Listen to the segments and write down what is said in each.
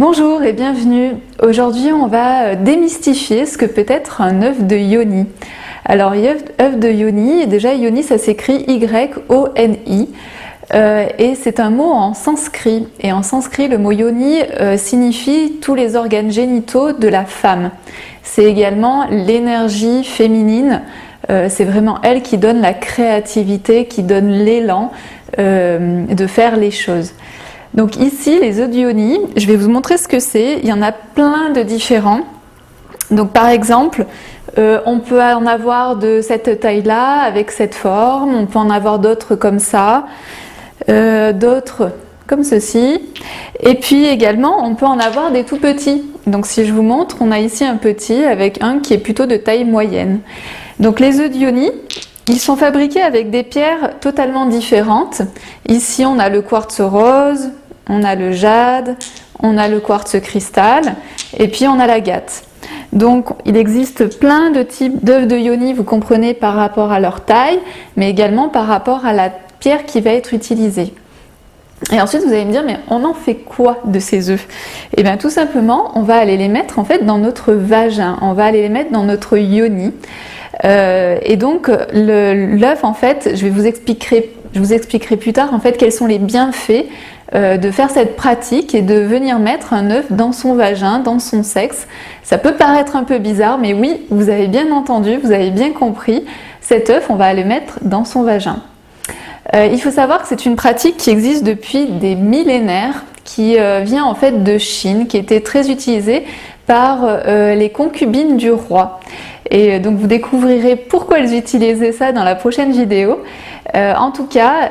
Bonjour et bienvenue. Aujourd'hui, on va démystifier ce que peut être un œuf de yoni. Alors, œuf de yoni, déjà yoni ça s'écrit Y-O-N-I et c'est un mot en sanskrit. Et en sanskrit, le mot yoni signifie tous les organes génitaux de la femme. C'est également l'énergie féminine, c'est vraiment elle qui donne la créativité, qui donne l'élan de faire les choses. Donc ici, les œufs de yoni, je vais vous montrer ce que c'est. Il y en a plein de différents. Donc par exemple, on peut en avoir de cette taille-là, avec cette forme. On peut en avoir d'autres comme ça, d'autres comme ceci. Et puis également, on peut en avoir des tout petits. Donc si je vous montre, on a ici un petit avec un qui est plutôt de taille moyenne. Donc les œufs de yoni, ils sont fabriqués avec des pierres totalement différentes. Ici, on a le quartz rose, on a le jade, on a le quartz cristal et puis on a l'agate. Donc, il existe plein de types d'œufs de yoni, vous comprenez, par rapport à leur taille, mais également par rapport à la pierre qui va être utilisée. Et ensuite, vous allez me dire, mais on en fait quoi de ces œufs? Eh bien, tout simplement, on va aller les mettre en fait dans notre vagin, on va aller les mettre dans notre yoni. Et donc l'œuf, en fait, je vous expliquerai plus tard en fait quels sont les bienfaits de faire cette pratique et de venir mettre un œuf dans son vagin, dans son sexe. Ça peut paraître un peu bizarre, mais oui, vous avez bien entendu, vous avez bien compris, cet œuf, on va le mettre dans son vagin. Il faut savoir que c'est une pratique qui existe depuis des millénaires, qui vient en fait de Chine, qui était très utilisée par les concubines du roi. Et donc vous découvrirez pourquoi elles utilisaient ça dans la prochaine vidéo. En tout cas,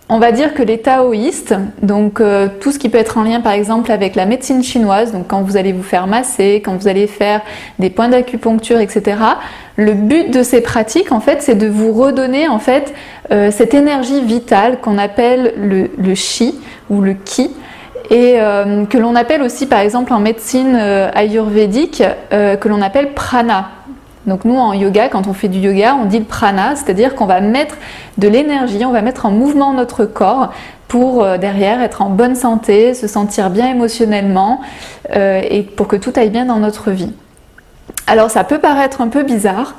on va dire que les taoïstes, donc tout ce qui peut être en lien par exemple avec la médecine chinoise, donc quand vous allez vous faire masser, quand vous allez faire des points d'acupuncture, etc., le but de ces pratiques, en fait, c'est de vous redonner en fait cette énergie vitale qu'on appelle le chi ou le ki, et que l'on appelle aussi par exemple en médecine ayurvédique, que l'on appelle prana. Donc nous en yoga, quand on fait du yoga, on dit le prana, c'est-à-dire qu'on va mettre de l'énergie, on va mettre en mouvement notre corps pour derrière être en bonne santé, se sentir bien émotionnellement et pour que tout aille bien dans notre vie. Alors ça peut paraître un peu bizarre,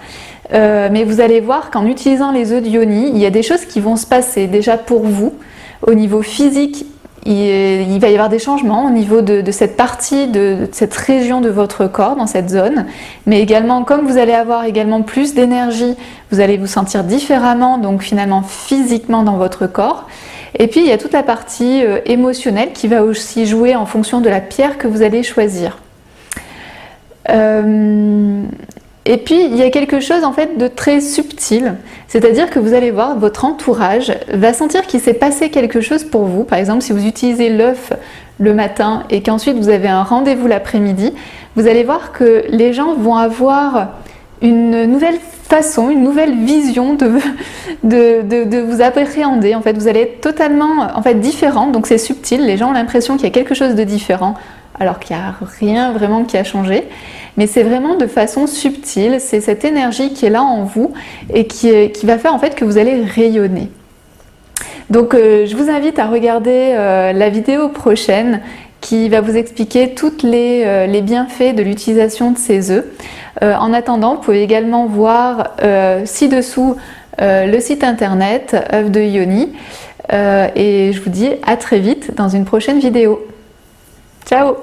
mais vous allez voir qu'en utilisant les œufs de yoni, il y a des choses qui vont se passer déjà pour vous au niveau physique. Il va y avoir des changements au niveau de cette partie, de cette région de votre corps, dans cette zone. Mais également, comme vous allez avoir également plus d'énergie, vous allez vous sentir différemment, donc finalement physiquement dans votre corps. Et puis, il y a toute la partie émotionnelle qui va aussi jouer en fonction de la pierre que vous allez choisir. Et puis, il y a quelque chose en fait de très subtil, c'est-à-dire que vous allez voir, votre entourage va sentir qu'il s'est passé quelque chose pour vous. Par exemple, si vous utilisez l'œuf le matin et qu'ensuite vous avez un rendez-vous l'après-midi, vous allez voir que les gens vont avoir une nouvelle façon, une nouvelle vision de vous appréhender. En fait, vous allez être totalement en fait, différent, donc c'est subtil, les gens ont l'impression qu'il y a quelque chose de différent, alors qu'il n'y a rien vraiment qui a changé. Mais c'est vraiment de façon subtile, c'est cette énergie qui est là en vous et qui va faire en fait que vous allez rayonner. Donc je vous invite à regarder la vidéo prochaine qui va vous expliquer tous les bienfaits de l'utilisation de ces œufs. En attendant, vous pouvez également voir ci-dessous le site internet œufs de yoni et je vous dis à très vite dans une prochaine vidéo. Ciao!